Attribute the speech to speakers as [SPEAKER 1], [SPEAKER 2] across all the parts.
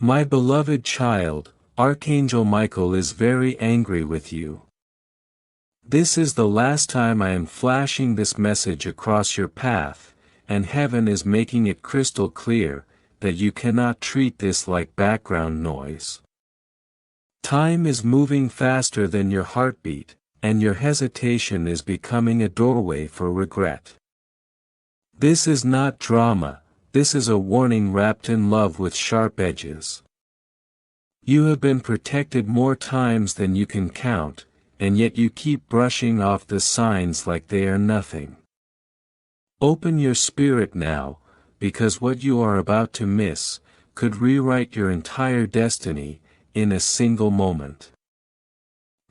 [SPEAKER 1] My beloved child, Archangel Michael is very angry with you. This is the last time I am flashing this message across your path, and heaven is making it crystal clear that you cannot treat this like background noise. Time is moving faster than your heartbeat, and your hesitation is becoming a doorway for regret. This is not drama, this is a warning wrapped in love with sharp edges. You have been protected more times than you can count, and yet you keep brushing off the signs like they are nothing. Open your spirit now, because what you are about to miss could rewrite your entire destiny in a single moment.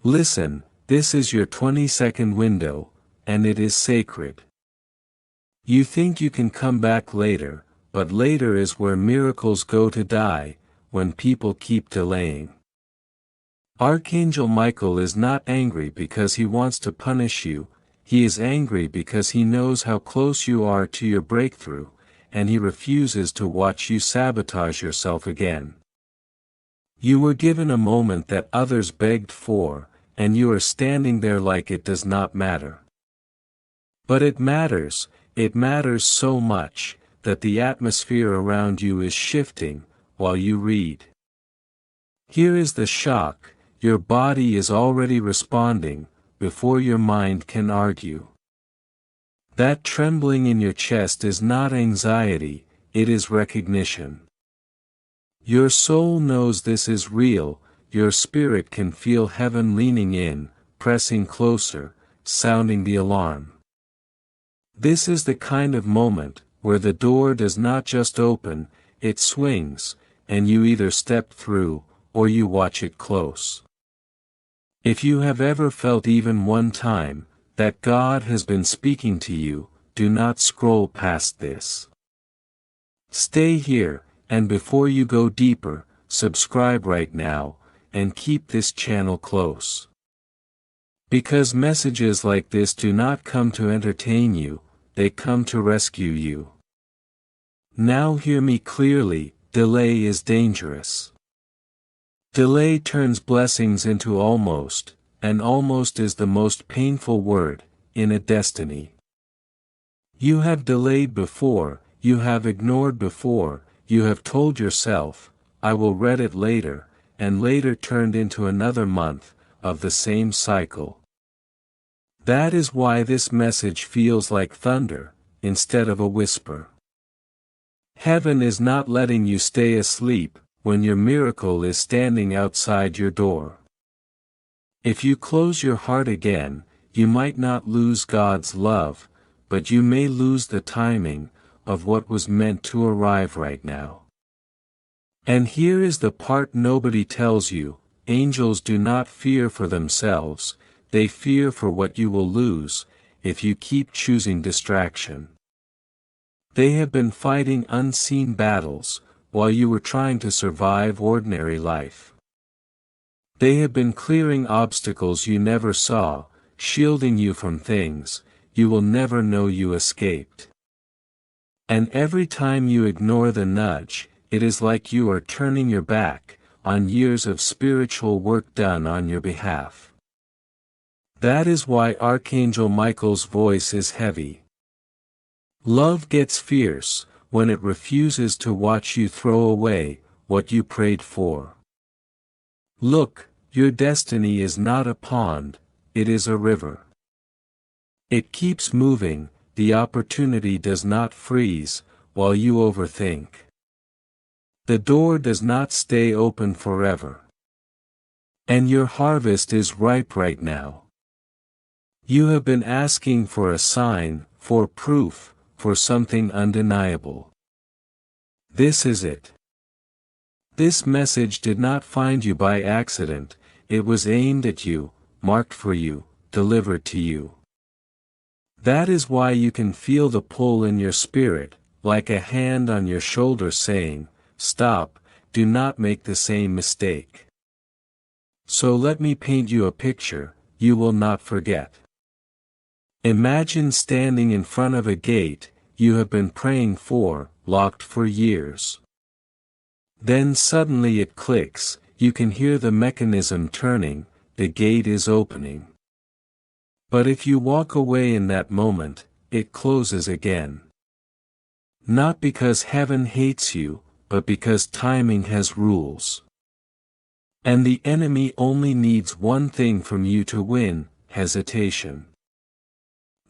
[SPEAKER 1] Listen, this is your 20-second window, and it is sacred. You think you can come back later, but later is where miracles go to die, when people keep delaying. Archangel Michael is not angry because he wants to punish you, he is angry because he knows how close you are to your breakthrough, and he refuses to watch you sabotage yourself again. You were given a moment that others begged for, and you are standing there like it does not matter. But it matters so much, that the atmosphere around you is shifting, while you read. Here is the shock, your body is already responding, before your mind can argue. That trembling in your chest is not anxiety, it is recognition. Your soul knows this is real, your spirit can feel heaven leaning in, pressing closer, sounding the alarm. This is the kind of moment where the door does not just open, it swings, and you either step through, or you watch it close. If you have ever felt even one time that God has been speaking to you, do not scroll past this. Stay here, and before you go deeper, subscribe right now, and keep this channel close. Because messages like this do not come to entertain you, they come to rescue you. Now hear me clearly, delay is dangerous. Delay turns blessings into almost, and almost is the most painful word in a destiny. You have delayed before, you have ignored before, you have told yourself, I will read it later, and later turned into another month of the same cycle. That is why this message feels like thunder, instead of a whisper. Heaven is not letting you stay asleep when your miracle is standing outside your door. If you close your heart again, you might not lose God's love, but you may lose the timing of what was meant to arrive right now. And here is the part nobody tells you, angels do not fear for themselves, they fear for what you will lose, if you keep choosing distraction. They have been fighting unseen battles, while you were trying to survive ordinary life. They have been clearing obstacles you never saw, shielding you from things you will never know you escaped. And every time you ignore the nudge, it is like you are turning your back on years of spiritual work done on your behalf. That is why Archangel Michael's voice is heavy. Love gets fierce when it refuses to watch you throw away what you prayed for. Look, your destiny is not a pond, it is a river. It keeps moving, the opportunity does not freeze, while you overthink. The door does not stay open forever. And your harvest is ripe right now. You have been asking for a sign, for proof, for something undeniable. This is it. This message did not find you by accident, it was aimed at you, marked for you, delivered to you. That is why you can feel the pull in your spirit, like a hand on your shoulder saying, stop, do not make the same mistake. So let me paint you a picture, you will not forget. Imagine standing in front of a gate you have been praying for, locked for years. Then suddenly it clicks, you can hear the mechanism turning, the gate is opening. But if you walk away in that moment, it closes again. Not because heaven hates you, but because timing has rules. And the enemy only needs one thing from you to win: hesitation.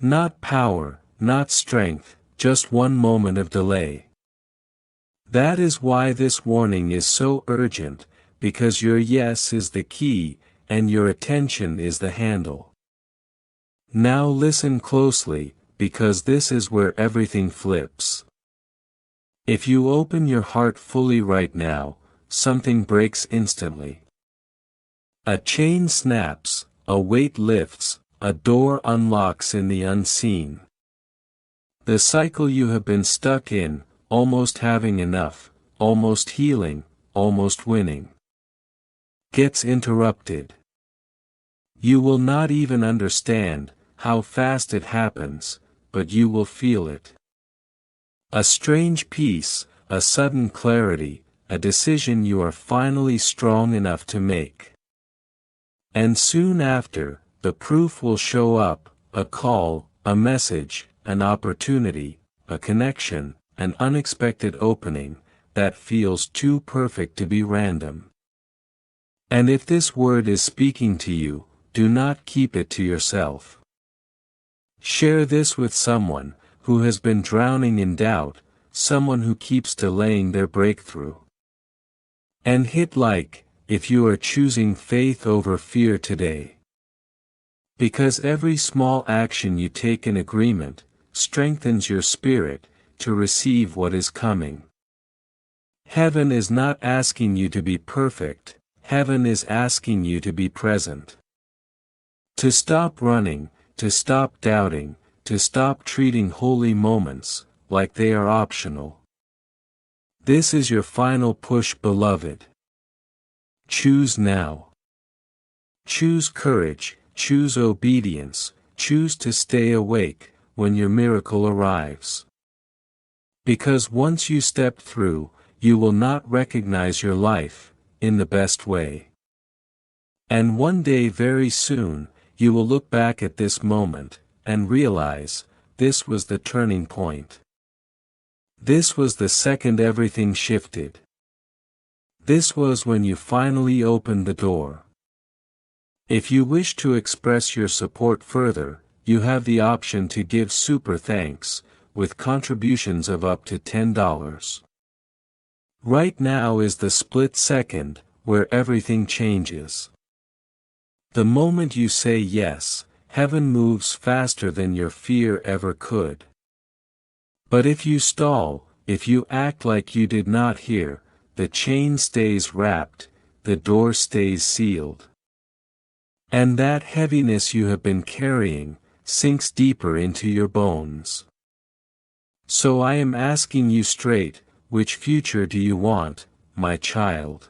[SPEAKER 1] Not power, not strength, just one moment of delay. That is why this warning is so urgent, because your yes is the key, and your attention is the handle. Now listen closely, because this is where everything flips. If you open your heart fully right now, something breaks instantly. A chain snaps, a weight lifts, a door unlocks in the unseen. The cycle you have been stuck in, almost having enough, almost healing, almost winning, gets interrupted. You will not even understand how fast it happens, but you will feel it. A strange peace, a sudden clarity, a decision you are finally strong enough to make. And soon after, the proof will show up: a call, a message, an opportunity, a connection, an unexpected opening, that feels too perfect to be random. And if this word is speaking to you, do not keep it to yourself. Share this with someone who has been drowning in doubt, someone who keeps delaying their breakthrough. And hit like, if you are choosing faith over fear today. Because every small action you take in agreement strengthens your spirit to receive what is coming. Heaven is not asking you to be perfect, heaven is asking you to be present. To stop running, to stop doubting, to stop treating holy moments like they are optional. This is your final push, beloved. Choose now. Choose courage, choose obedience, choose to stay awake when your miracle arrives. Because once you step through, you will not recognize your life in the best way. And one day, very soon, you will look back at this moment and realize this was the turning point. This was the second everything shifted. This was when you finally opened the door. If you wish to express your support further, you have the option to give super thanks, with contributions of up to $10. Right now is the split second where everything changes. The moment you say yes, heaven moves faster than your fear ever could. But if you stall, if you act like you did not hear, the chain stays wrapped, the door stays sealed. And that heaviness you have been carrying sinks deeper into your bones. So I am asking you straight, which future do you want, my child?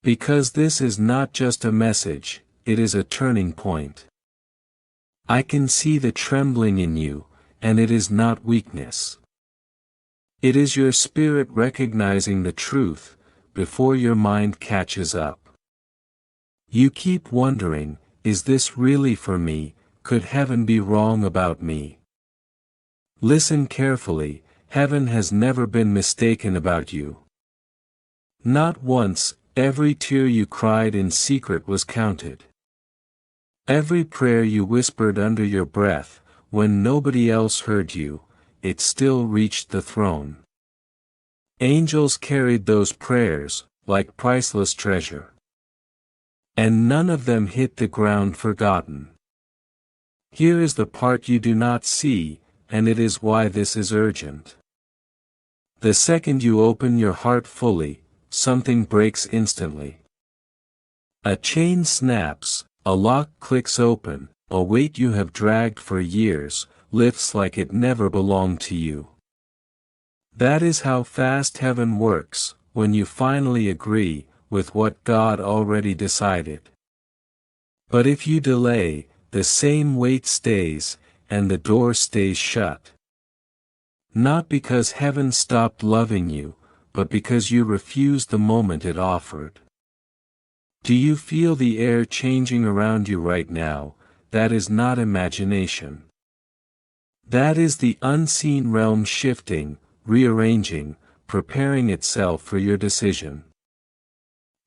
[SPEAKER 1] Because this is not just a message, it is a turning point. I can see the trembling in you, and it is not weakness. It is your spirit recognizing the truth, before your mind catches up. You keep wondering, is this really for me? Could heaven be wrong about me? Listen carefully, heaven has never been mistaken about you. Not once. Every tear you cried in secret was counted. Every prayer you whispered under your breath, when nobody else heard you, it still reached the throne. Angels carried those prayers, like priceless treasure. And none of them hit the ground forgotten. Here is the part you do not see, and it is why this is urgent. The second you open your heart fully, something breaks instantly. A chain snaps, a lock clicks open, a weight you have dragged for years lifts like it never belonged to you. That is how fast heaven works, when you finally agree with what God already decided. But if you delay, the same weight stays, and the door stays shut. Not because heaven stopped loving you, but because you refused the moment it offered. Do you feel the air changing around you right now? That is not imagination. That is the unseen realm shifting, rearranging, preparing itself for your decision.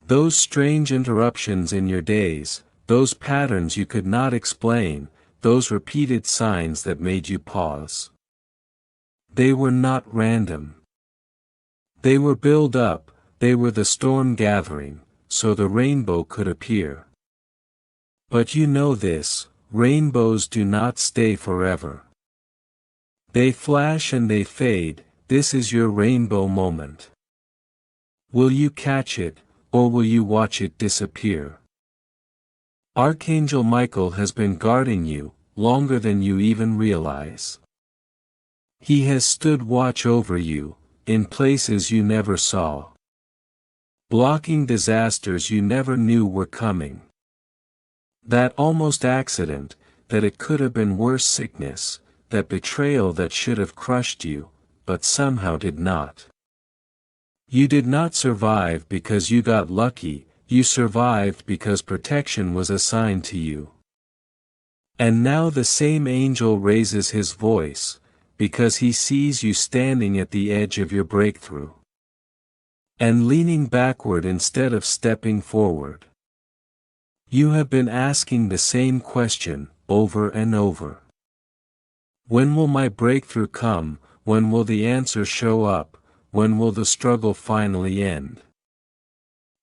[SPEAKER 1] Those strange interruptions in your days, those patterns you could not explain, those repeated signs that made you pause. They were not random. They were built up, they were the storm gathering, so the rainbow could appear. But you know this, rainbows do not stay forever. They flash and they fade. This is your rainbow moment. Will you catch it, or will you watch it disappear? Archangel Michael has been guarding you, longer than you even realize. He has stood watch over you, in places you never saw. Blocking disasters you never knew were coming. That almost accident, that it could have been worse sickness, that betrayal that should have crushed you, but somehow did not. You did not survive because you got lucky, you survived because protection was assigned to you. And now the same angel raises his voice, because he sees you standing at the edge of your breakthrough. And leaning backward instead of stepping forward. You have been asking the same question, over and over. When will my breakthrough come? When will the answer show up? When will the struggle finally end?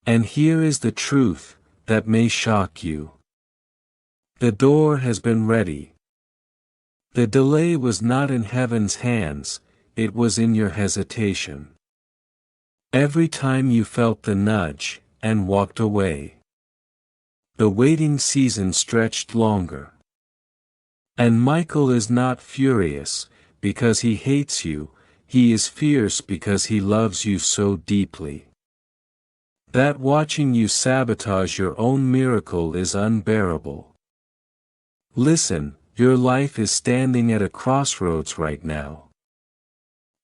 [SPEAKER 1] And here is the truth, that may shock you. The door has been ready. The delay was not in heaven's hands, it was in your hesitation. Every time you felt the nudge, and walked away. The waiting season stretched longer. And Michael is not furious, because he hates you, he is fierce because he loves you so deeply. That watching you sabotage your own miracle is unbearable. Listen, your life is standing at a crossroads right now.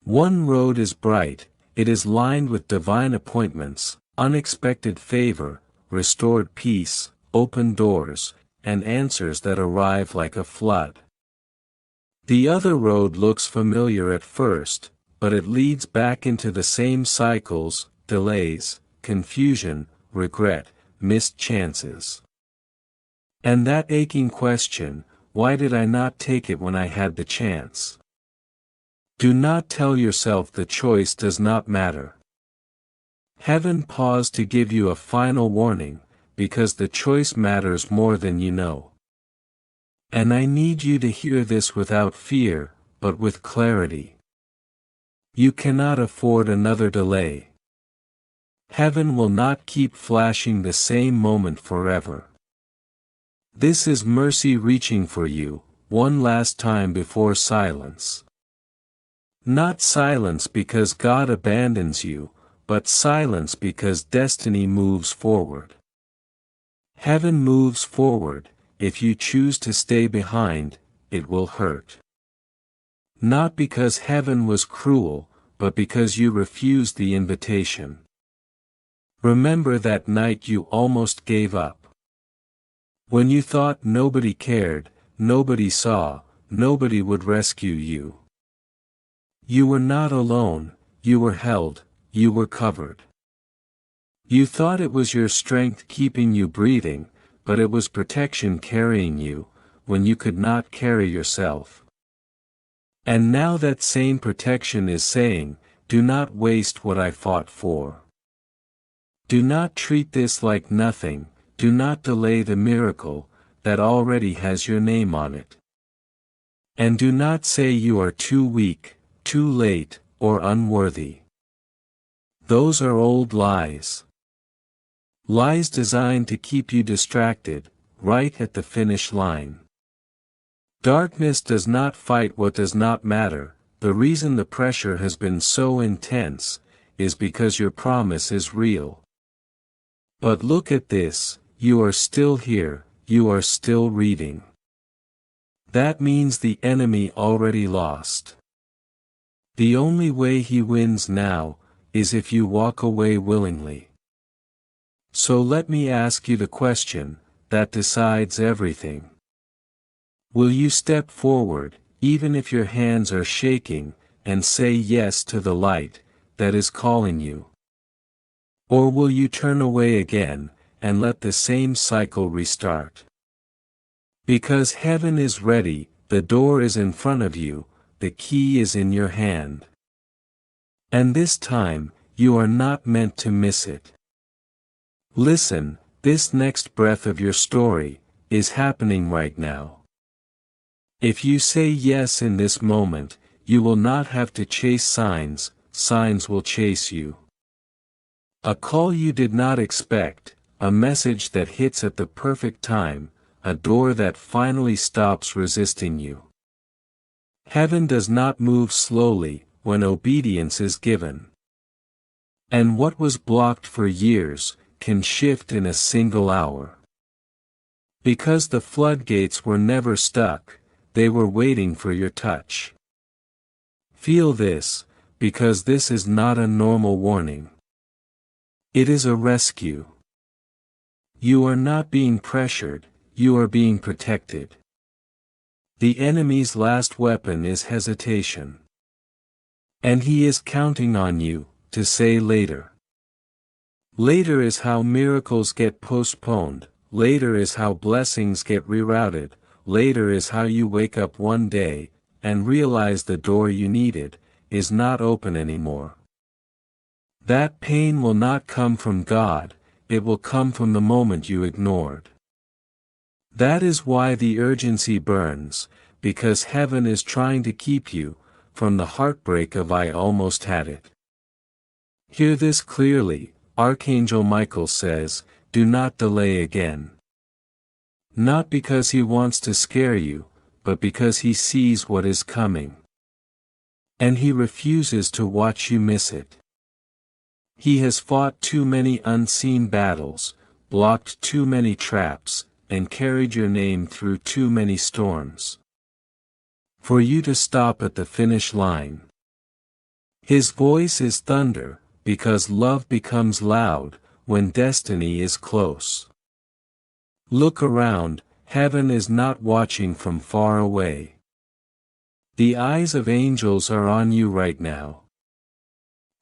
[SPEAKER 1] One road is bright, it is lined with divine appointments, unexpected favor, restored peace, open doors, and answers that arrive like a flood. The other road looks familiar at first, but it leads back into the same cycles, delays, confusion, regret, missed chances. And that aching question, why did I not take it when I had the chance? Do not tell yourself the choice does not matter. Heaven paused to give you a final warning, because the choice matters more than you know. And I need you to hear this without fear, but with clarity. You cannot afford another delay. Heaven will not keep flashing the same moment forever. This is mercy reaching for you, one last time before silence. Not silence because God abandons you, but silence because destiny moves forward. Heaven moves forward. If you choose to stay behind, it will hurt. Not because heaven was cruel, but because you refused the invitation. Remember that night you almost gave up. When you thought nobody cared, nobody saw, nobody would rescue you. You were not alone, you were held, you were covered. You thought it was your strength keeping you breathing, but it was protection carrying you, when you could not carry yourself. And now that same protection is saying, do not waste what I fought for. Do not treat this like nothing, do not delay the miracle, that already has your name on it. And do not say you are too weak, too late, or unworthy. Those are old lies. Lies designed to keep you distracted, right at the finish line. Darkness does not fight what does not matter. The reason the pressure has been so intense, is because your promise is real. But look at this, you are still here, you are still reading. That means the enemy already lost. The only way he wins now, is if you walk away willingly. So let me ask you the question that decides everything. Will you step forward, even if your hands are shaking, and say yes to the light that is calling you? Or will you turn away again, and let the same cycle restart? Because heaven is ready, the door is in front of you, the key is in your hand. And this time, you are not meant to miss it. Listen, this next breath of your story is happening right now. If you say yes in this moment, you will not have to chase signs, signs will chase you. A call you did not expect, a message that hits at the perfect time, a door that finally stops resisting you. Heaven does not move slowly when obedience is given. And what was blocked for years can shift in a single hour. Because the floodgates were never stuck, they were waiting for your touch. Feel this, because this is not a normal warning. It is a rescue. You are not being pressured, you are being protected. The enemy's last weapon is hesitation. And he is counting on you to say later. Later is how miracles get postponed, later is how blessings get rerouted, later is how you wake up one day and realize the door you needed is not open anymore. That pain will not come from God, it will come from the moment you ignored. That is why the urgency burns, because heaven is trying to keep you from the heartbreak of "I almost had it." Hear this clearly, Archangel Michael says, do not delay again. Not because he wants to scare you, but because he sees what is coming. And he refuses to watch you miss it. He has fought too many unseen battles, blocked too many traps, and carried your name through too many storms. For you to stop at the finish line. His voice is thunder, because love becomes loud when destiny is close. Look around, heaven is not watching from far away. The eyes of angels are on you right now.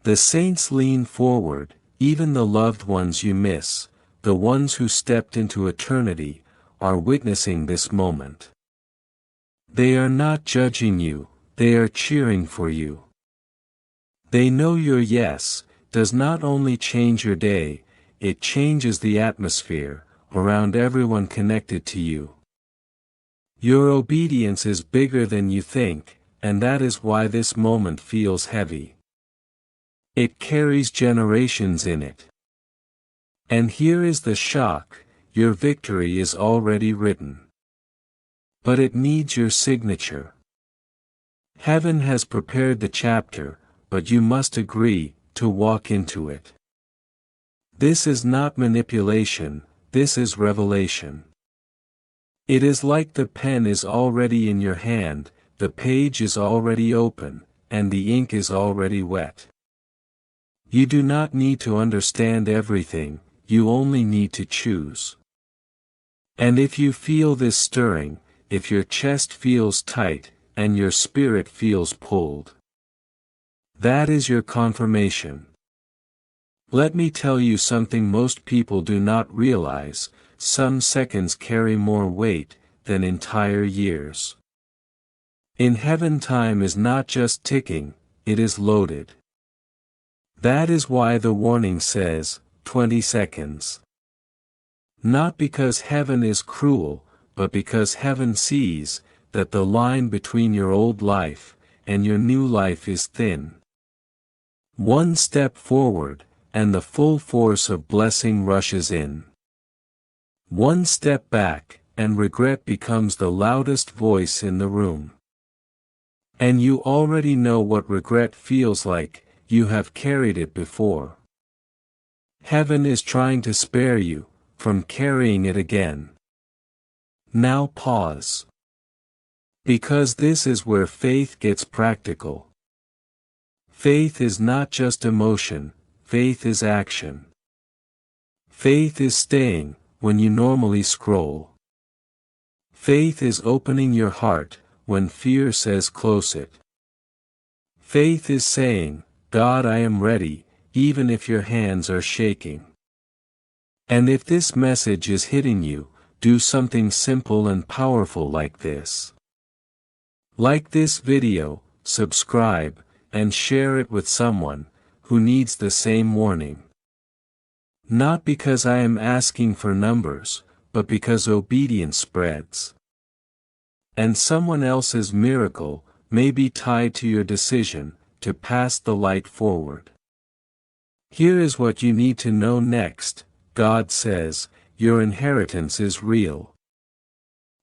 [SPEAKER 1] The saints lean forward, even the loved ones you miss, the ones who stepped into eternity, are witnessing this moment. They are not judging you, they are cheering for you. They know your yes does not only change your day, it changes the atmosphere around everyone connected to you. Your obedience is bigger than you think, and that is why this moment feels heavy. It carries generations in it. And here is the shock, your victory is already written. But it needs your signature. Heaven has prepared the chapter, but you must agree to walk into it. This is not manipulation, this is revelation. It is like the pen is already in your hand, the page is already open, and the ink is already wet. You do not need to understand everything, you only need to choose. And if you feel this stirring, if your chest feels tight, and your spirit feels pulled, that is your confirmation. Let me tell you something most people do not realize, some seconds carry more weight than entire years. In heaven, time is not just ticking, it is loaded. That is why the warning says, 20 seconds. Not because heaven is cruel, but because heaven sees that the line between your old life and your new life is thin. One step forward, and the full force of blessing rushes in. One step back, and regret becomes the loudest voice in the room. And you already know what regret feels like, you have carried it before. Heaven is trying to spare you from carrying it again. Now pause. Because this is where faith gets practical. Faith is not just emotion, faith is action. Faith is staying when you normally scroll. Faith is opening your heart when fear says close it. Faith is saying, God, I am ready, even if your hands are shaking. And if this message is hitting you, do something simple and powerful like this. Like this video, subscribe, and share it with someone who needs the same warning. Not because I am asking for numbers, but because obedience spreads. And someone else's miracle may be tied to your decision to pass the light forward. Here is what you need to know next. God says, your inheritance is real.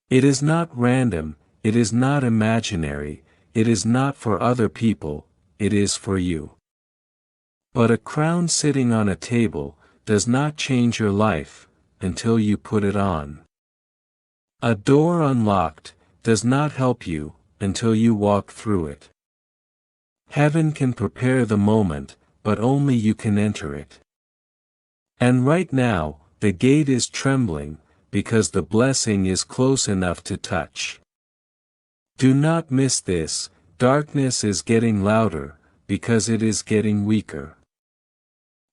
[SPEAKER 1] It is not random, it is not imaginary, it is not for other people, it is for you. But a crown sitting on a table does not change your life until you put it on. A door unlocked does not help you until you walk through it. Heaven can prepare the moment, but only you can enter it. And right now, the gate is trembling, because the blessing is close enough to touch. Do not miss this. Darkness is getting louder, because it is getting weaker.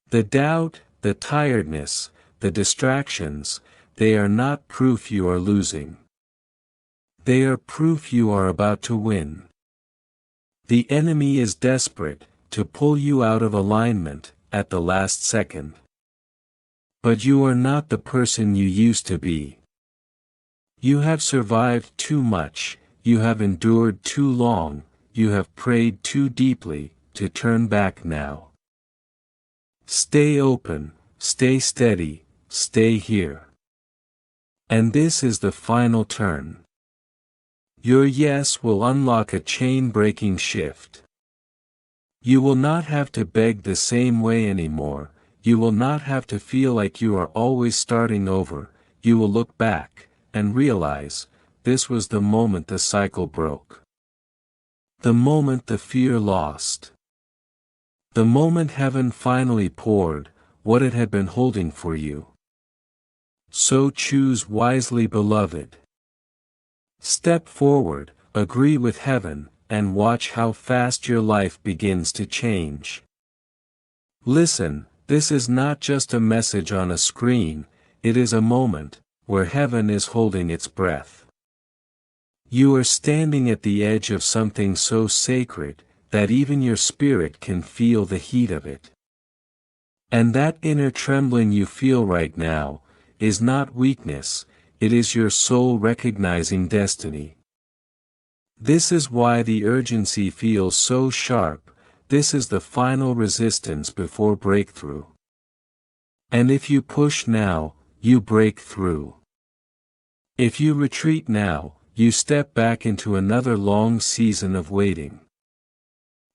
[SPEAKER 1] The doubt, the tiredness, the distractions, they are not proof you are losing. They are proof you are about to win. The enemy is desperate to pull you out of alignment at the last second. But you are not the person you used to be. You have survived too much, you have endured too long, you have prayed too deeply to turn back now. Stay open, stay steady, stay here. And this is the final turn. Your yes will unlock a chain-breaking shift. You will not have to beg the same way anymore, you will not have to feel like you are always starting over, you will look back, and realize, this was the moment the cycle broke. The moment the fear lost. The moment heaven finally poured what it had been holding for you. So choose wisely, beloved. Step forward, agree with heaven, and watch how fast your life begins to change. Listen, this is not just a message on a screen, it is a moment where heaven is holding its breath. You are standing at the edge of something so sacred that even your spirit can feel the heat of it. And that inner trembling you feel right now is not weakness, it is your soul recognizing destiny. This is why the urgency feels so sharp, this is the final resistance before breakthrough. And if you push now, you break through. If you retreat now, you step back into another long season of waiting.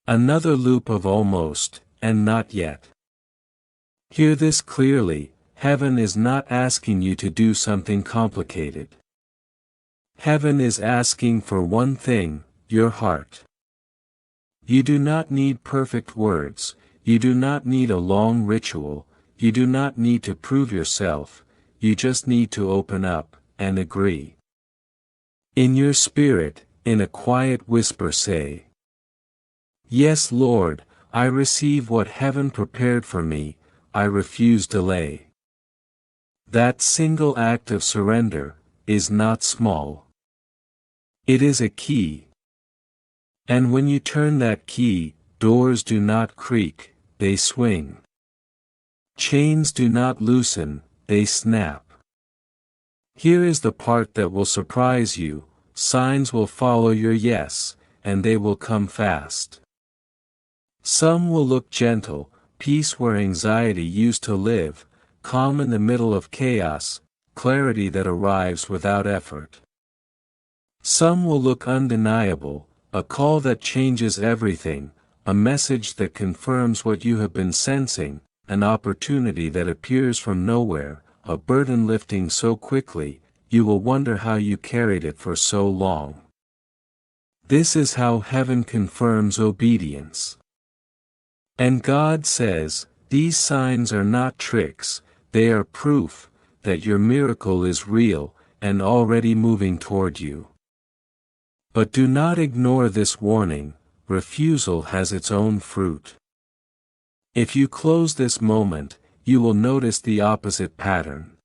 [SPEAKER 1] Another loop of almost, and not yet. Hear this clearly, heaven is not asking you to do something complicated. Heaven is asking for one thing, your heart. You do not need perfect words, you do not need a long ritual, you do not need to prove yourself, you just need to open up, and agree. In your spirit, in a quiet whisper say, yes, Lord, I receive what heaven prepared for me, I refuse delay. That single act of surrender is not small. It is a key. And when you turn that key, doors do not creak, they swing. Chains do not loosen, they snap. Here is the part that will surprise you, signs will follow your yes, and they will come fast. Some will look gentle, peace where anxiety used to live, calm in the middle of chaos, clarity that arrives without effort. Some will look undeniable, a call that changes everything, a message that confirms what you have been sensing, an opportunity that appears from nowhere, a burden lifting so quickly, you will wonder how you carried it for so long. This is how heaven confirms obedience. And God says, these signs are not tricks, they are proof that your miracle is real and already moving toward you. But do not ignore this warning, refusal has its own fruit. If you close this moment, you will notice the opposite pattern.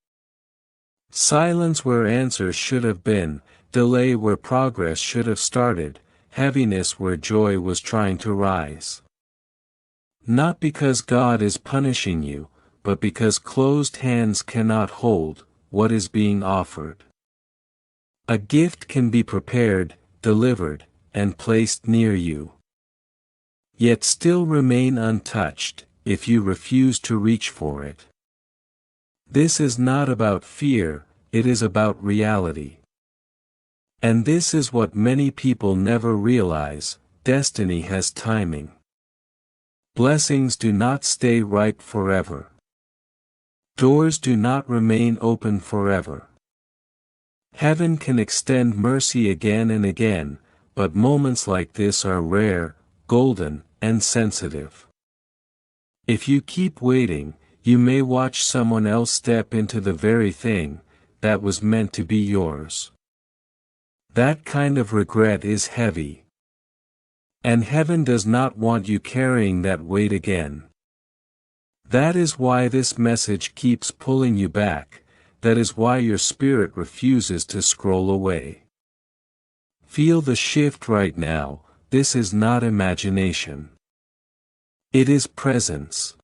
[SPEAKER 1] Silence where answers should have been, delay where progress should have started, heaviness where joy was trying to rise. Not because God is punishing you, but because closed hands cannot hold what is being offered. A gift can be prepared, delivered, and placed near you, yet still remain untouched, if you refuse to reach for it. This is not about fear, it is about reality. And this is what many people never realize, destiny has timing. Blessings do not stay ripe forever. Doors do not remain open forever. Heaven can extend mercy again and again, but moments like this are rare, golden, and sensitive. If you keep waiting, you may watch someone else step into the very thing that was meant to be yours. That kind of regret is heavy. And heaven does not want you carrying that weight again. That is why this message keeps pulling you back. That is why your spirit refuses to scroll away. Feel the shift right now, this is not imagination. It is presence.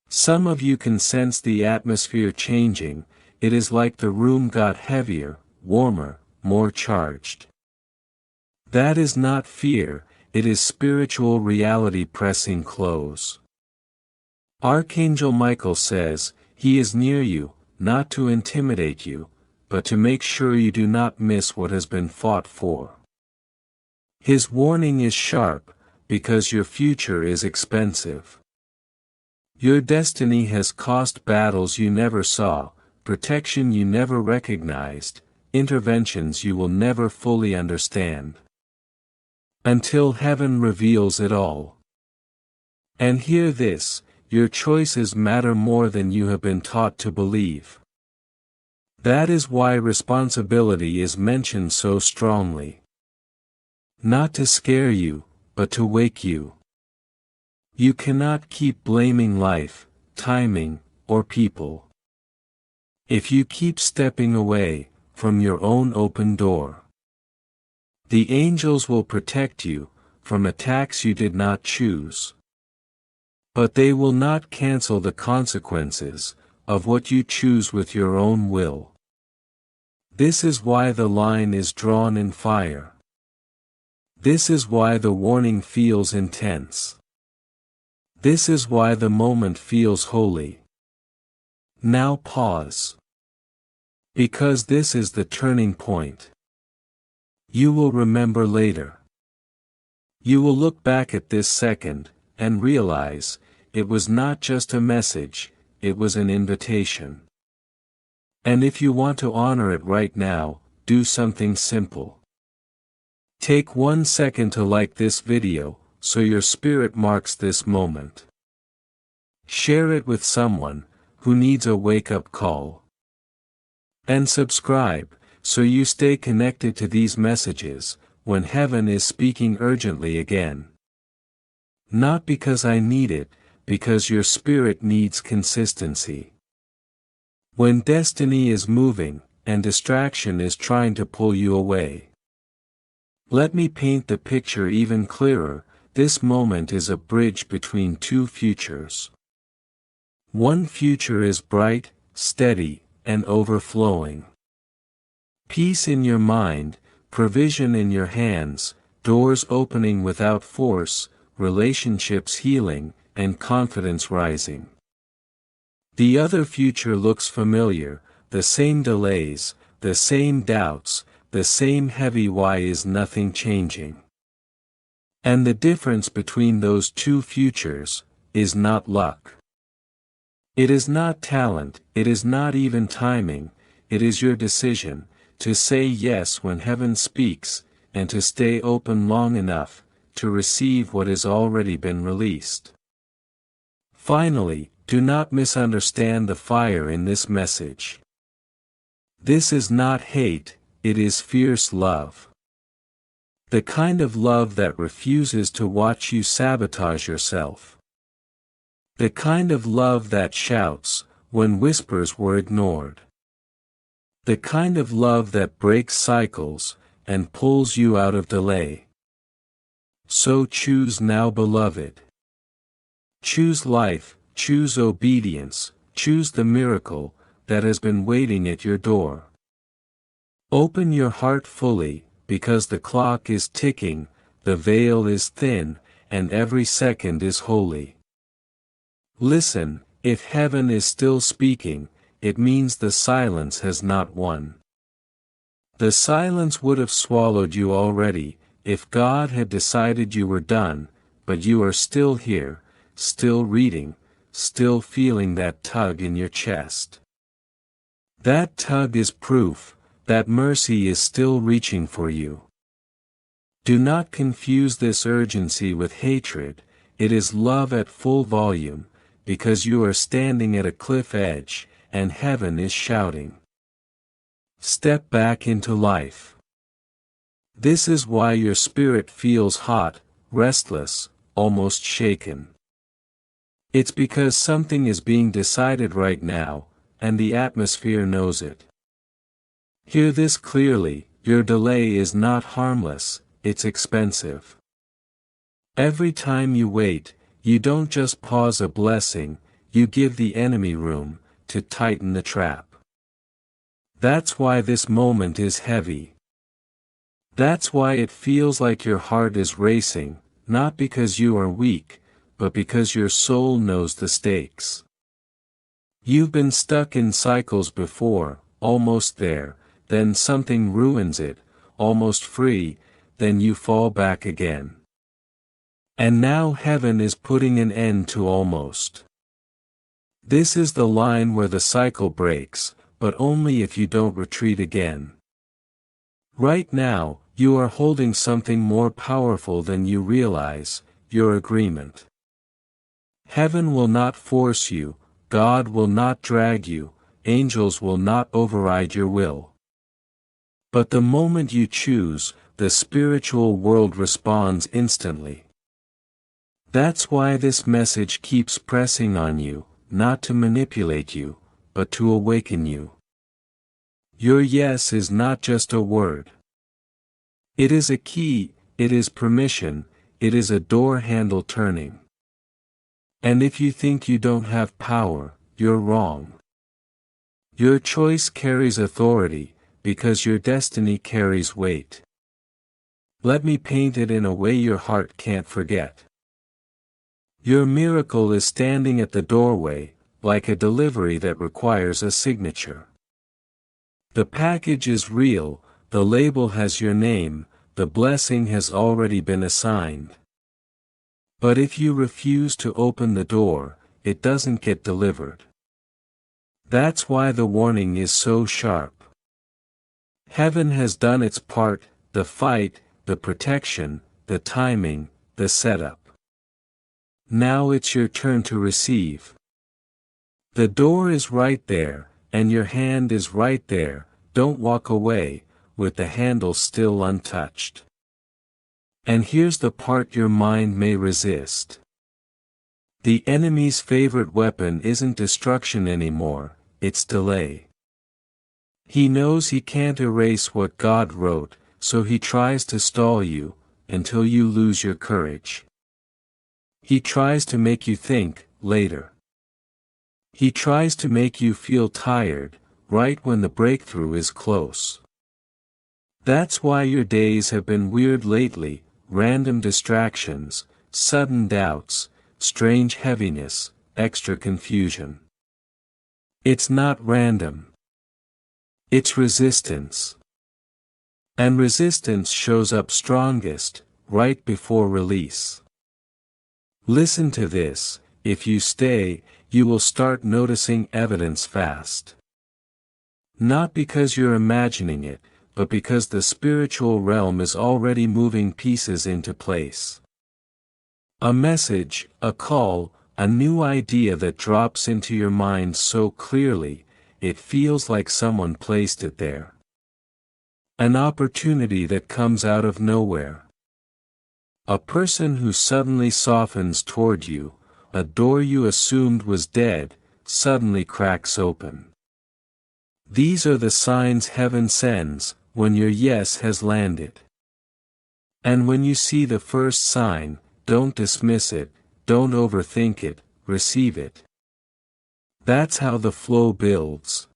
[SPEAKER 1] Some of you can sense the atmosphere changing, it is like the room got heavier, warmer, more charged. That is not fear, it is spiritual reality pressing close. Archangel Michael says, he is near you, not to intimidate you, but to make sure you do not miss what has been fought for. His warning is sharp, because your future is expensive. Your destiny has cost battles you never saw, protection you never recognized, interventions you will never fully understand. Until heaven reveals it all. And hear this, your choices matter more than you have been taught to believe. That is why responsibility is mentioned so strongly. Not to scare you, but to wake you. You cannot keep blaming life, timing, or people. If you keep stepping away from your own open door, the angels will protect you from attacks you did not choose. But they will not cancel the consequences of what you choose with your own will. This is why the line is drawn in fire. This is why the warning feels intense. This is why the moment feels holy. Now pause. Because this is the turning point. You will remember later. You will look back at this second, and realize, it was not just a message, it was an invitation. And if you want to honor it right now, do something simple. Take 1 second to like this video, so your spirit marks this moment. Share it with someone who needs a wake-up call. And subscribe, so you stay connected to these messages, when heaven is speaking urgently again. Not because I need it, because your spirit needs consistency. When destiny is moving, and distraction is trying to pull you away. Let me paint the picture even clearer, this moment is a bridge between two futures. One future is bright, steady, and overflowing. Peace in your mind, provision in your hands, doors opening without force, relationships healing, and confidence rising. The other future looks familiar, the same delays, the same doubts, the same heavy why is nothing changing. And the difference between those two futures is not luck. It is not talent, it is not even timing, it is your decision, to say yes when heaven speaks, and to stay open long enough, to receive what has already been released. Finally, do not misunderstand the fire in this message. This is not hate, it is fierce love. The kind of love that refuses to watch you sabotage yourself. The kind of love that shouts when whispers were ignored. The kind of love that breaks cycles and pulls you out of delay. So choose now, beloved. Choose life, choose obedience, choose the miracle that has been waiting at your door. Open your heart fully, because the clock is ticking, the veil is thin, and every second is holy. Listen, if heaven is still speaking, it means the silence has not won. The silence would have swallowed you already, if God had decided you were done, but you are still here, still reading, still feeling that tug in your chest. That tug is proof that mercy is still reaching for you. Do not confuse this urgency with hatred, it is love at full volume, because you are standing at a cliff edge, and heaven is shouting. Step back into life. This is why your spirit feels hot, restless, almost shaken. It's because something is being decided right now, and the atmosphere knows it. Hear this clearly, your delay is not harmless, it's expensive. Every time you wait, you don't just pause a blessing, you give the enemy room to tighten the trap. That's why this moment is heavy. That's why it feels like your heart is racing, not because you are weak, but because your soul knows the stakes. You've been stuck in cycles before, almost there, then something ruins it, almost free, then you fall back again. And now heaven is putting an end to almost. This is the line where the cycle breaks, but only if you don't retreat again. Right now, you are holding something more powerful than you realize, your agreement. Heaven will not force you, God will not drag you, angels will not override your will. But the moment you choose, the spiritual world responds instantly. That's why this message keeps pressing on you, not to manipulate you, but to awaken you. Your yes is not just a word. It is a key, it is permission, it is a door handle turning. And if you think you don't have power, you're wrong. Your choice carries authority, because your destiny carries weight. Let me paint it in a way your heart can't forget. Your miracle is standing at the doorway, like a delivery that requires a signature. The package is real, the label has your name, the blessing has already been assigned. But if you refuse to open the door, it doesn't get delivered. That's why the warning is so sharp. Heaven has done its part, the fight, the protection, the timing, the setup. Now it's your turn to receive. The door is right there, and your hand is right there, don't walk away, with the handle still untouched. And here's the part your mind may resist. The enemy's favorite weapon isn't destruction anymore, it's delay. He knows he can't erase what God wrote, so he tries to stall you, until you lose your courage. He tries to make you think, later. He tries to make you feel tired, right when the breakthrough is close. That's why your days have been weird lately, random distractions, sudden doubts, strange heaviness, extra confusion. It's not random. It's resistance. And resistance shows up strongest, right before release. Listen to this, if you stay, you will start noticing evidence fast. Not because you're imagining it, but because the spiritual realm is already moving pieces into place. A message, a call, A new idea that drops into your mind so clearly, it feels like someone placed it there. An opportunity that comes out of nowhere. A person who suddenly softens toward you, a door you assumed was dead, suddenly cracks open. These are the signs heaven sends, when your yes has landed. And when you see the first sign, don't dismiss it, don't overthink it, receive it. That's how the flow builds.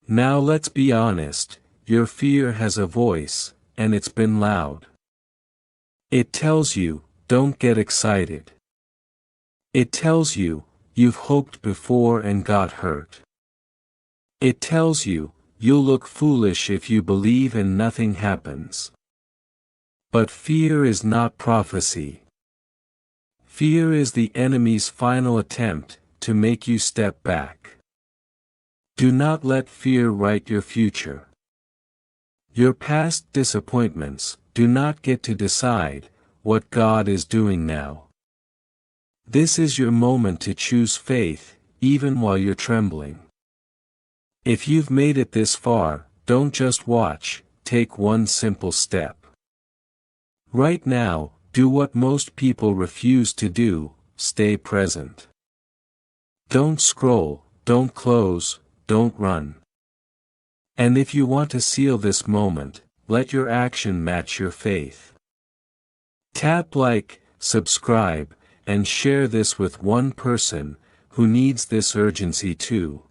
[SPEAKER 1] Now let's be honest, your fear has a voice, and it's been loud. It tells you, don't get excited. It tells you, you've hoped before and got hurt. It tells you, you'll look foolish if you believe and nothing happens. But fear is not prophecy. Fear is the enemy's final attempt to make you step back. Do not let fear write your future. Your past disappointments do not get to decide what God is doing now. This is your moment to choose faith, even while you're trembling. If you've made it this far, don't just watch, take one simple step. Right now, do what most people refuse to do, stay present. Don't scroll, don't close, don't run. And if you want to seal this moment, let your action match your faith. Tap like, subscribe, and share this with one person who needs this urgency too.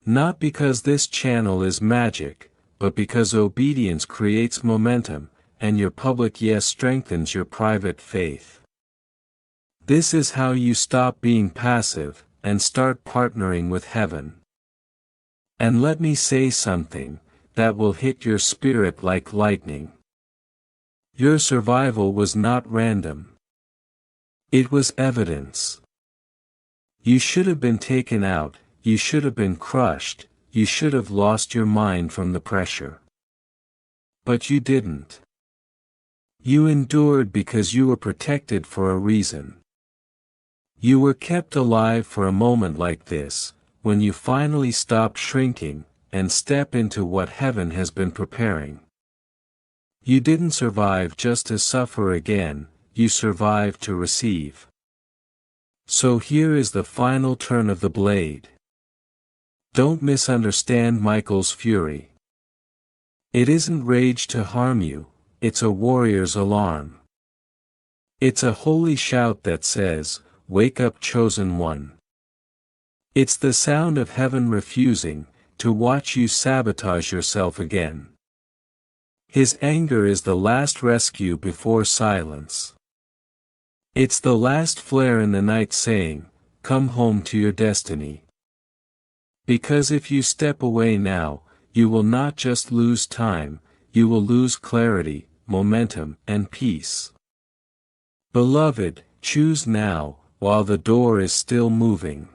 [SPEAKER 1] Not because this channel is magic, but because obedience creates momentum, and your public yes strengthens your private faith. This is how you stop being passive, and start partnering with heaven. And let me say something that will hit your spirit like lightning. Your survival was not random. It was evidence. You should have been taken out, you should have been crushed, you should have lost your mind from the pressure. But you didn't. You endured because you were protected for a reason. You were kept alive for a moment like this, when you finally stop shrinking, and step into what heaven has been preparing. You didn't survive just to suffer again, you survived to receive. So here is the final turn of the blade. Don't misunderstand Michael's fury. It isn't rage to harm you, it's a warrior's alarm. It's a holy shout that says, "Wake up, chosen one." It's the sound of heaven refusing to watch you sabotage yourself again. His anger is the last rescue before silence. It's the last flare in the night saying, "Come home to your destiny." Because if you step away now, you will not just lose time, you will lose clarity, momentum, and peace. Beloved, choose now, while the door is still moving.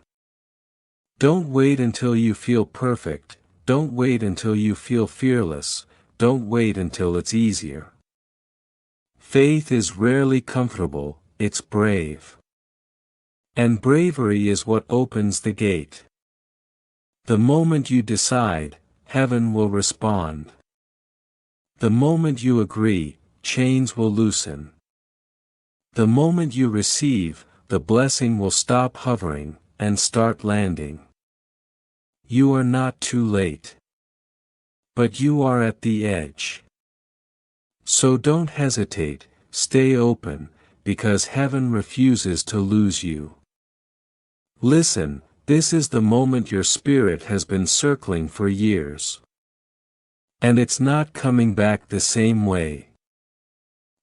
[SPEAKER 1] Don't wait until you feel perfect, don't wait until you feel fearless, don't wait until it's easier. Faith is rarely comfortable, it's brave. And bravery is what opens the gate. The moment you decide, heaven will respond. The moment you agree, chains will loosen. The moment you receive, the blessing will stop hovering, and start landing. You are not too late. But you are at the edge. So don't hesitate, stay open, because heaven refuses to lose you. Listen, this is the moment your spirit has been circling for years. And it's not coming back the same way.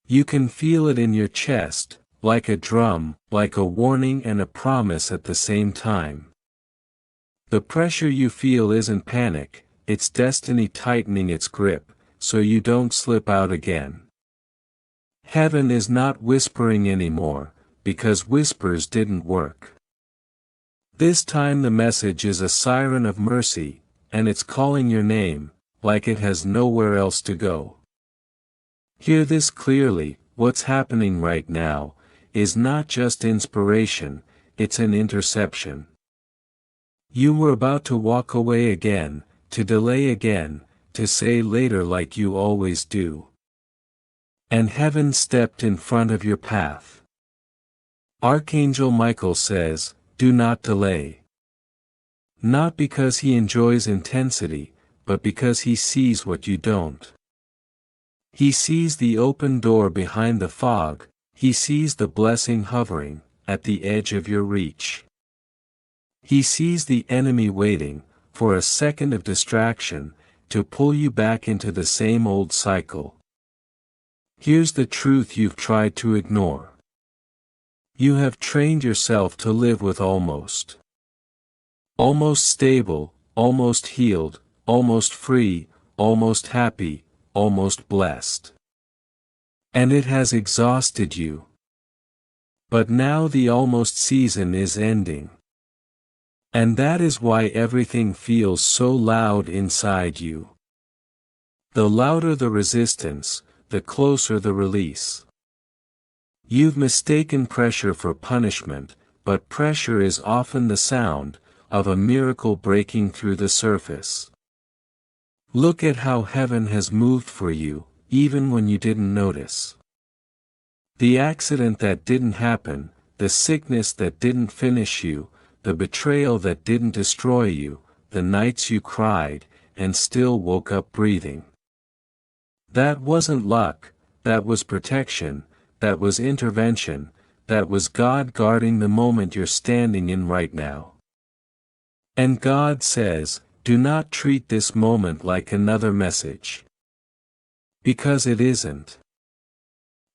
[SPEAKER 1] You can feel it in your chest, like a drum, like a warning and a promise at the same time. The pressure you feel isn't panic, it's destiny tightening its grip, so you don't slip out again. Heaven is not whispering anymore, because whispers didn't work. This time the message is a siren of mercy, and it's calling your name, like it has nowhere else to go. Hear this clearly, what's happening right now, is not just inspiration, it's an interception. You were about to walk away again, to delay again, to say later like you always do. And heaven stepped in front of your path. Archangel Michael says, do not delay. Not because he enjoys intensity, but because he sees what you don't. He sees the open door behind the fog, he sees the blessing hovering, at the edge of your reach. He sees the enemy waiting, for a second of distraction, to pull you back into the same old cycle. Here's the truth you've tried to ignore. You have trained yourself to live with almost. Almost stable, almost healed, almost free, almost happy, almost blessed. And it has exhausted you. But now the almost season is ending. And that is why everything feels so loud inside you. The louder the resistance, the closer the release. You've mistaken pressure for punishment, but pressure is often the sound of a miracle breaking through the surface. Look at how heaven has moved for you, even when you didn't notice. The accident that didn't happen, the sickness that didn't finish you, the betrayal that didn't destroy you, the nights you cried, and still woke up breathing. That wasn't luck, that was protection, that was intervention, that was God guarding the moment you're standing in right now. And God says, do not treat this moment like another message. Because it isn't.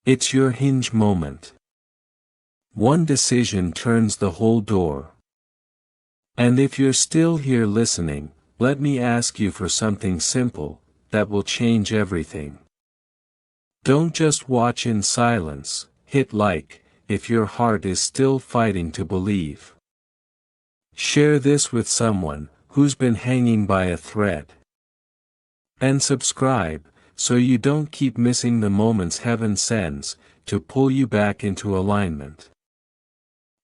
[SPEAKER 1] It's your hinge moment. One decision turns the whole door. And if you're still here listening, let me ask you for something simple, that will change everything. Don't just watch in silence, hit like, if your heart is still fighting to believe. Share this with someone who's been hanging by a thread. And subscribe, so you don't keep missing the moments heaven sends to pull you back into alignment.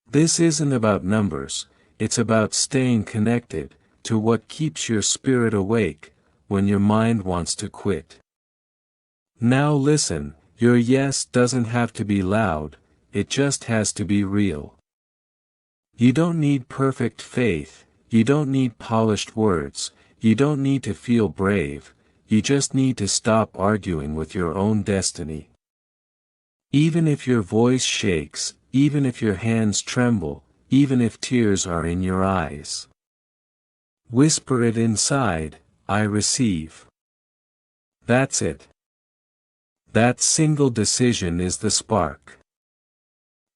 [SPEAKER 1] This isn't about numbers, it's about staying connected to what keeps your spirit awake when your mind wants to quit. Now listen, your yes doesn't have to be loud, it just has to be real. You don't need perfect faith, you don't need polished words, you don't need to feel brave, you just need to stop arguing with your own destiny. Even if your voice shakes, even if your hands tremble, even if tears are in your eyes. Whisper it inside, I receive. That's it. That single decision is the spark.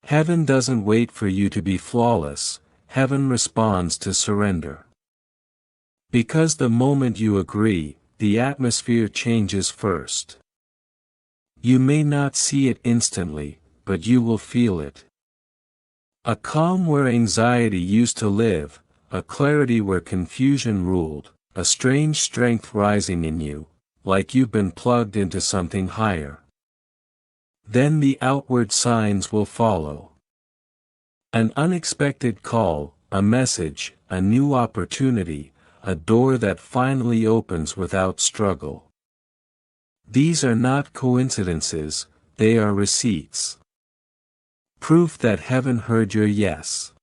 [SPEAKER 1] Heaven doesn't wait for you to be flawless, heaven responds to surrender. Because the moment you agree, the atmosphere changes first. You may not see it instantly, but you will feel it. A calm where anxiety used to live, a clarity where confusion ruled, a strange strength rising in you, like you've been plugged into something higher. Then the outward signs will follow. An unexpected call, a message, a new opportunity, a door that finally opens without struggle. These are not coincidences, they are receipts. Proof that heaven heard your yes.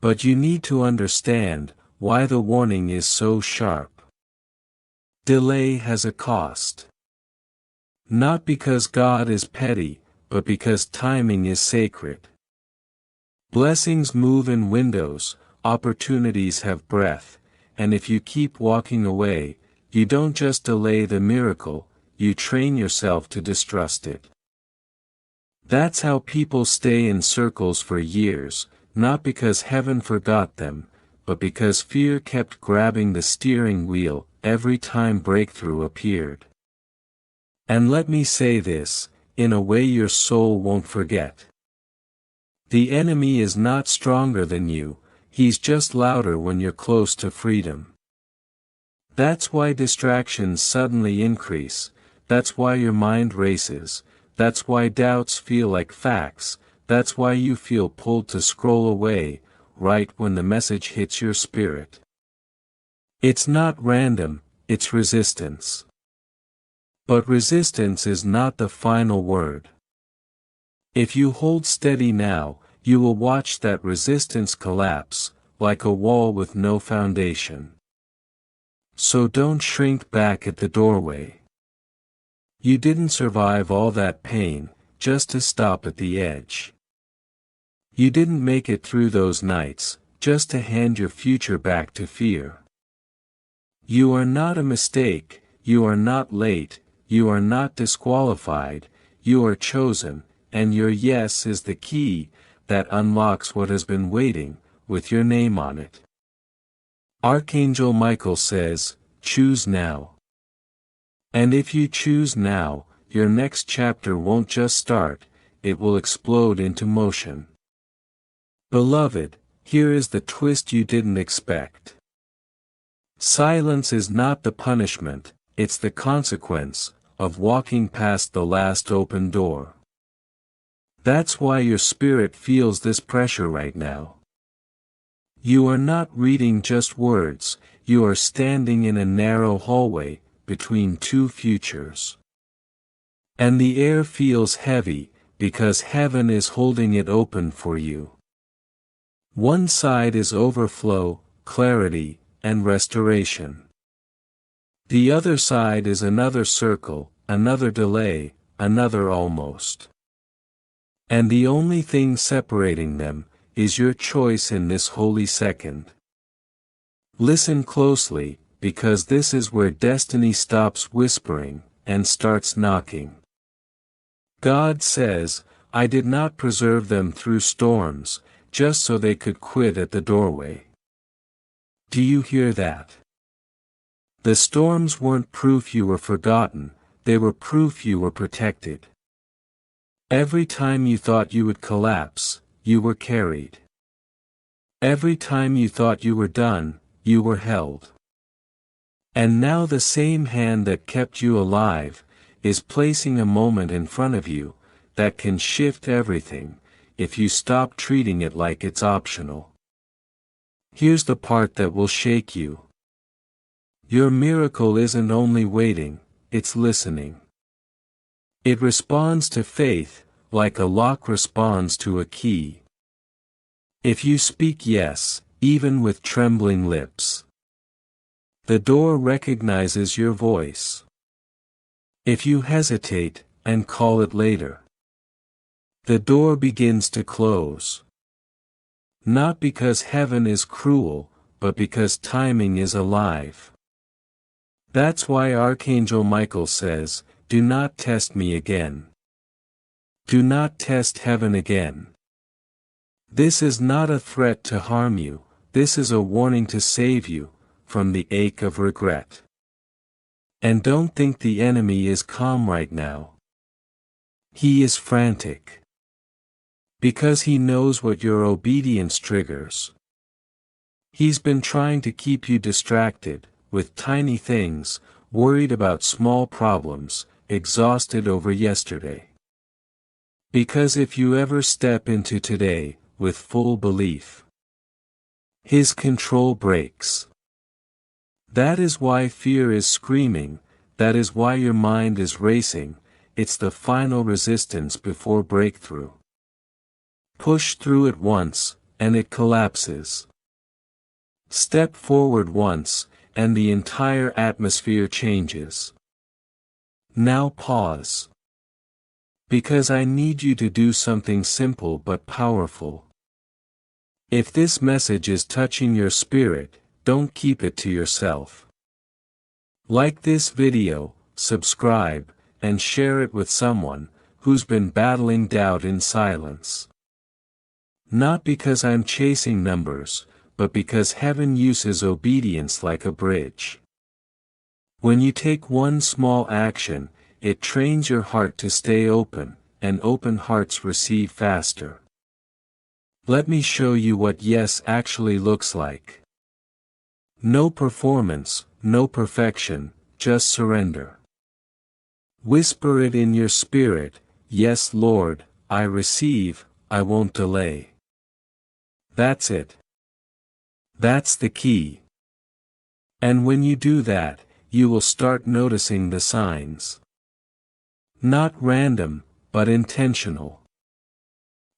[SPEAKER 1] But you need to understand why the warning is so sharp. Delay has a cost. Not because God is petty, but because timing is sacred. Blessings move in windows, opportunities have breath, and if you keep walking away, you don't just delay the miracle, you train yourself to distrust it. That's how people stay in circles for years, not because heaven forgot them, but because fear kept grabbing the steering wheel every time breakthrough appeared. And let me say this, in a way your soul won't forget. The enemy is not stronger than you, he's just louder when you're close to freedom. That's why distractions suddenly increase, that's why your mind races, that's why doubts feel like facts, that's why you feel pulled to scroll away, right when the message hits your spirit. It's not random, it's resistance. But resistance is not the final word. If you hold steady now, you will watch that resistance collapse, like a wall with no foundation. So don't shrink back at the doorway. You didn't survive all that pain, just to stop at the edge. You didn't make it through those nights, just to hand your future back to fear. You are not a mistake, you are not late, you are not disqualified, you are chosen, and your yes is the key that unlocks what has been waiting, with your name on it. Archangel Michael says, choose now. And if you choose now, your next chapter won't just start, it will explode into motion. Beloved, here is the twist you didn't expect. Silence is not the punishment, it's the consequence of walking past the last open door. That's why your spirit feels this pressure right now. You are not reading just words, you are standing in a narrow hallway, between two futures. And the air feels heavy, because heaven is holding it open for you. One side is overflow, clarity, and restoration. The other side is another circle, another delay, another almost. And the only thing separating them, is your choice in this holy second. Listen closely, because this is where destiny stops whispering, and starts knocking. God says, I did not preserve them through storms, just so they could quit at the doorway. Do you hear that? The storms weren't proof you were forgotten, they were proof you were protected. Every time you thought you would collapse, you were carried. Every time you thought you were done, you were held. And now the same hand that kept you alive, is placing a moment in front of you, that can shift everything, if you stop treating it like it's optional. Here's the part that will shake you. Your miracle isn't only waiting, it's listening. It responds to faith, like a lock responds to a key. If you speak yes, even with trembling lips, the door recognizes your voice. If you hesitate, and call it later, the door begins to close. Not because heaven is cruel, but because timing is alive. That's why Archangel Michael says, do not test me again. Do not test heaven again. This is not a threat to harm you, this is a warning to save you, from the ache of regret. And don't think the enemy is calm right now. He is frantic. Because he knows what your obedience triggers. He's been trying to keep you distracted, with tiny things, worried about small problems, exhausted over yesterday. Because if you ever step into today, with full belief, his control breaks. That is why fear is screaming, that is why your mind is racing, it's the final resistance before breakthrough. Push through it once, and it collapses. Step forward once, and the entire atmosphere changes. Now pause. Because I need you to do something simple but powerful. If this message is touching your spirit, don't keep it to yourself. Like this video, subscribe, and share it with someone who's been battling doubt in silence. Not because I'm chasing numbers, but because heaven uses obedience like a bridge. When you take one small action, it trains your heart to stay open, and open hearts receive faster. Let me show you what yes actually looks like. No performance, no perfection, just surrender. Whisper it in your spirit, yes Lord, I receive, I won't delay. That's it. That's the key. And when you do that, you will start noticing the signs. Not random, but intentional.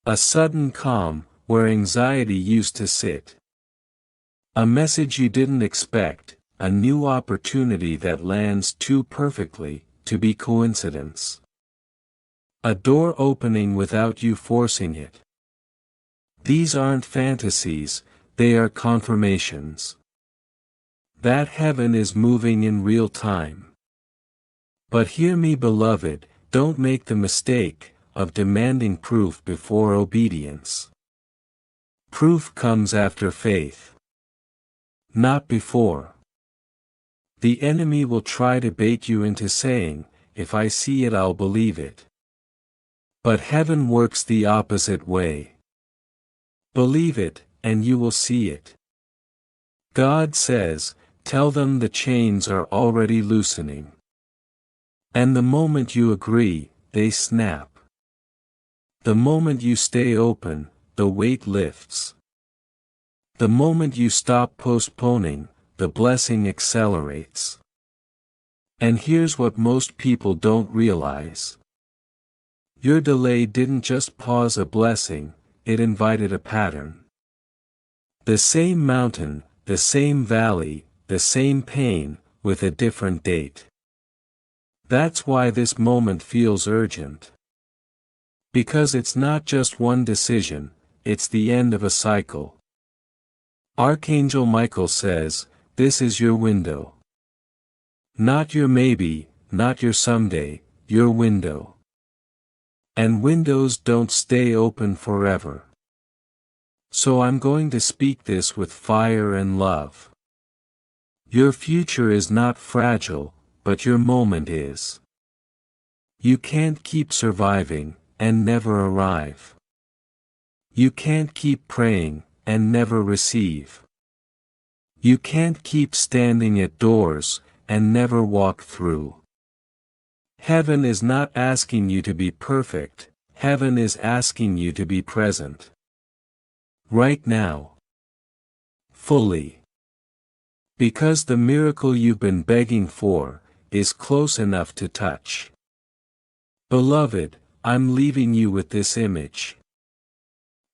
[SPEAKER 1] A sudden calm, where anxiety used to sit. A message you didn't expect, a new opportunity that lands too perfectly to be coincidence. A door opening without you forcing it. These aren't fantasies, they are confirmations. That heaven is moving in real time. But hear me, beloved, don't make the mistake of demanding proof before obedience. Proof comes after faith. Not before. The enemy will try to bait you into saying, if I see it I'll believe it. But heaven works the opposite way. Believe it, and you will see it. God says, tell them the chains are already loosening. And the moment you agree, they snap. The moment you stay open, the weight lifts. The moment you stop postponing, the blessing accelerates. And here's what most people don't realize. Your delay didn't just pause a blessing, it invited a pattern. The same mountain, the same valley, the same pain, with a different date. That's why this moment feels urgent. Because it's not just one decision, it's the end of a cycle. Archangel Michael says, this is your window. Not your maybe, not your someday, your window. And windows don't stay open forever. So I'm going to speak this with fire and love. Your future is not fragile, but your moment is. You can't keep surviving, and never arrive. You can't keep praying, and never receive. You can't keep standing at doors, and never walk through. Heaven is not asking you to be perfect, heaven is asking you to be present. Right now. Fully. Because the miracle you've been begging for, is close enough to touch. Beloved, I'm leaving you with this image.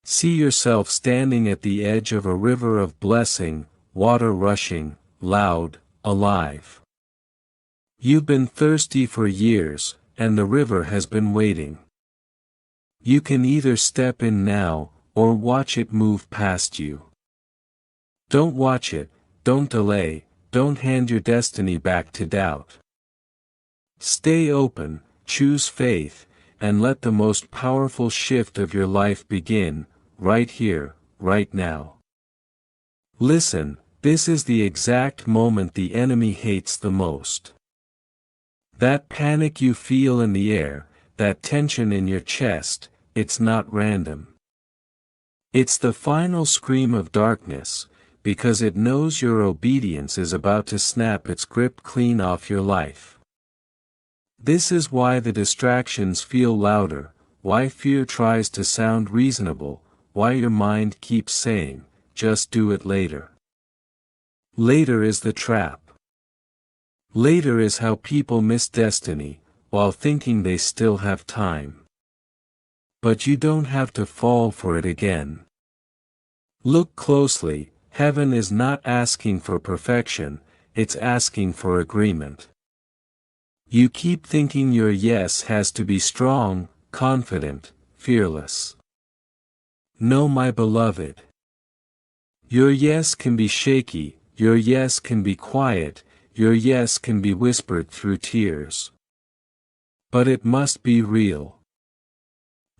[SPEAKER 1] See yourself standing at the edge of a river of blessing, water rushing, loud, alive. You've been thirsty for years, and the river has been waiting. You can either step in now, or watch it move past you. Don't watch it, don't delay, don't hand your destiny back to doubt. Stay open, choose faith, and let the most powerful shift of your life begin, right here, right now. Listen, this is the exact moment the enemy hates the most. That panic you feel in the air, that tension in your chest, it's not random. It's the final scream of darkness, because it knows your obedience is about to snap its grip clean off your life. This is why the distractions feel louder, why fear tries to sound reasonable, why your mind keeps saying, just do it later. Later is the trap. Later is how people miss destiny, while thinking they still have time. But you don't have to fall for it again. Look closely, heaven is not asking for perfection, it's asking for agreement. You keep thinking your yes has to be strong, confident, fearless. No, my beloved. Your yes can be shaky, your yes can be quiet, your yes can be whispered through tears. But it must be real.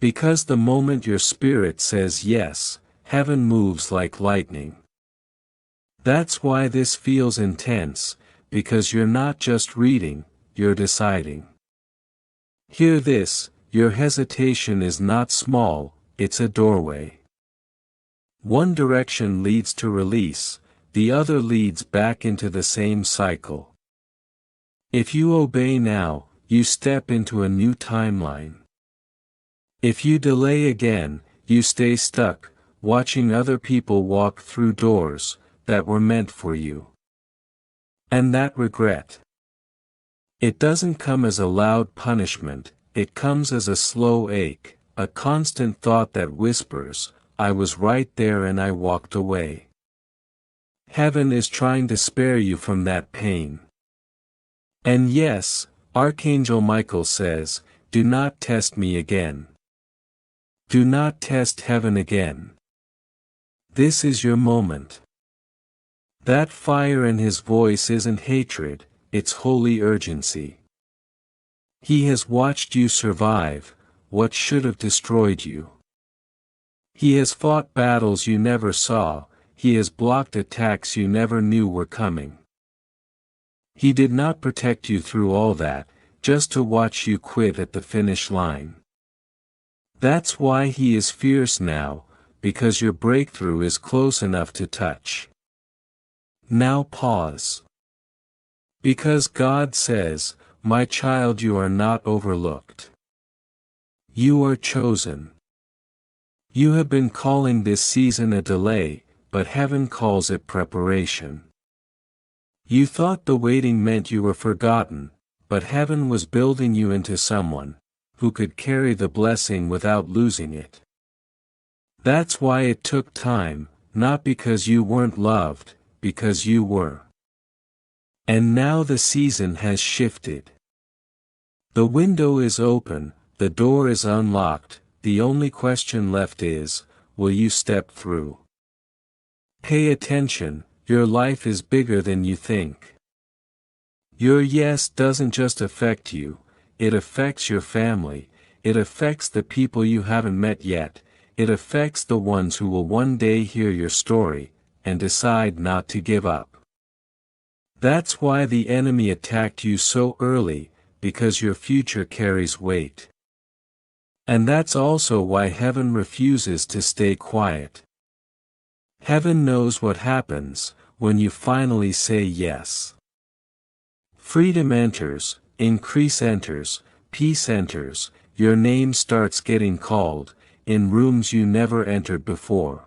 [SPEAKER 1] Because the moment your spirit says yes, heaven moves like lightning. That's why this feels intense, because you're not just reading, you're deciding. Hear this, your hesitation is not small, it's a doorway. One direction leads to release, the other leads back into the same cycle. If you obey now, you step into a new timeline. If you delay again, you stay stuck, watching other people walk through doors that were meant for you. And that regret, it doesn't come as a loud punishment, it comes as a slow ache, a constant thought that whispers, I was right there and I walked away. Heaven is trying to spare you from that pain. And yes, Archangel Michael says, do not test me again. Do not test heaven again. This is your moment. That fire in his voice isn't hatred, it's holy urgency. He has watched you survive what should have destroyed you. He has fought battles you never saw, he has blocked attacks you never knew were coming. He did not protect you through all that, just to watch you quit at the finish line. That's why he is fierce now, because your breakthrough is close enough to touch. Now pause. Because God says, my child, you are not overlooked. You are chosen. You have been calling this season a delay, but heaven calls it preparation. You thought the waiting meant you were forgotten, but heaven was building you into someone who could carry the blessing without losing it. That's why it took time, not because you weren't loved, because you were. And now the season has shifted. The window is open, the door is unlocked, the only question left is, will you step through? Pay attention, your life is bigger than you think. Your yes doesn't just affect you, it affects your family, it affects the people you haven't met yet, it affects the ones who will one day hear your story, and decide not to give up. That's why the enemy attacked you so early, because your future carries weight. And that's also why heaven refuses to stay quiet. Heaven knows what happens when you finally say yes. Freedom enters, increase enters, peace enters, your name starts getting called, in rooms you never entered before.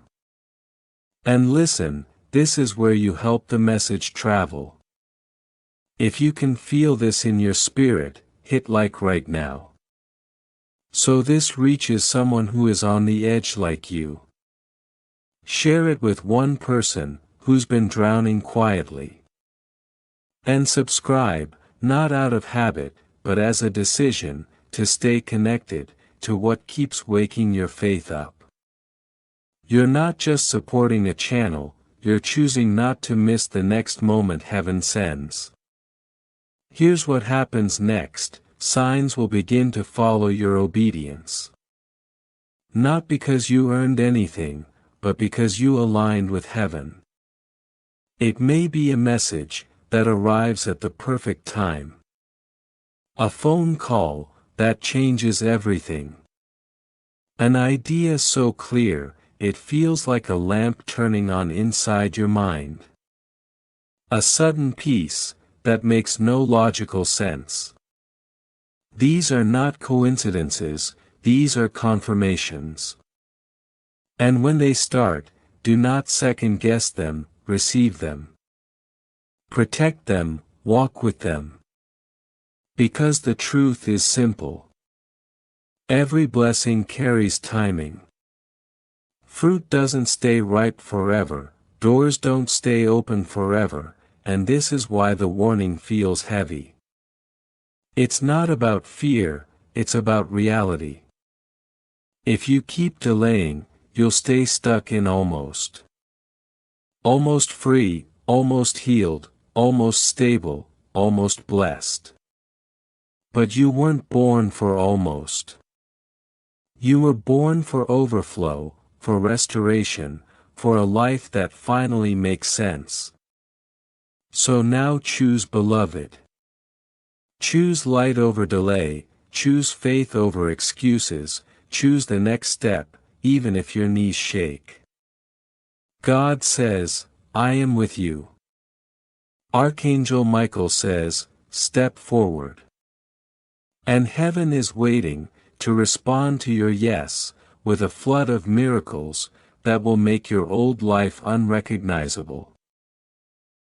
[SPEAKER 1] And listen, this is where you help the message travel. If you can feel this in your spirit, hit like right now. So this reaches someone who is on the edge like you. Share it with one person who's been drowning quietly. And subscribe, not out of habit, but as a decision, to stay connected to what keeps waking your faith up. You're not just supporting a channel, you're choosing not to miss the next moment heaven sends. Here's what happens next, signs will begin to follow your obedience. Not because you earned anything, but because you aligned with heaven. It may be a message that arrives at the perfect time. A phone call that changes everything. An idea so clear, it feels like a lamp turning on inside your mind. A sudden peace that makes no logical sense. These are not coincidences, these are confirmations. And when they start, do not second guess them, receive them. Protect them, walk with them. Because the truth is simple. Every blessing carries timing. Fruit doesn't stay ripe forever, doors don't stay open forever, and this is why the warning feels heavy. It's not about fear, it's about reality. If you keep delaying, you'll stay stuck in almost. Almost free, almost healed, almost stable, almost blessed. But you weren't born for almost. You were born for overflow, for restoration, for a life that finally makes sense. So now choose, beloved. Choose light over delay, choose faith over excuses, choose the next step, even if your knees shake. God says, I am with you. Archangel Michael says, step forward. And heaven is waiting to respond to your yes, with a flood of miracles, that will make your old life unrecognizable.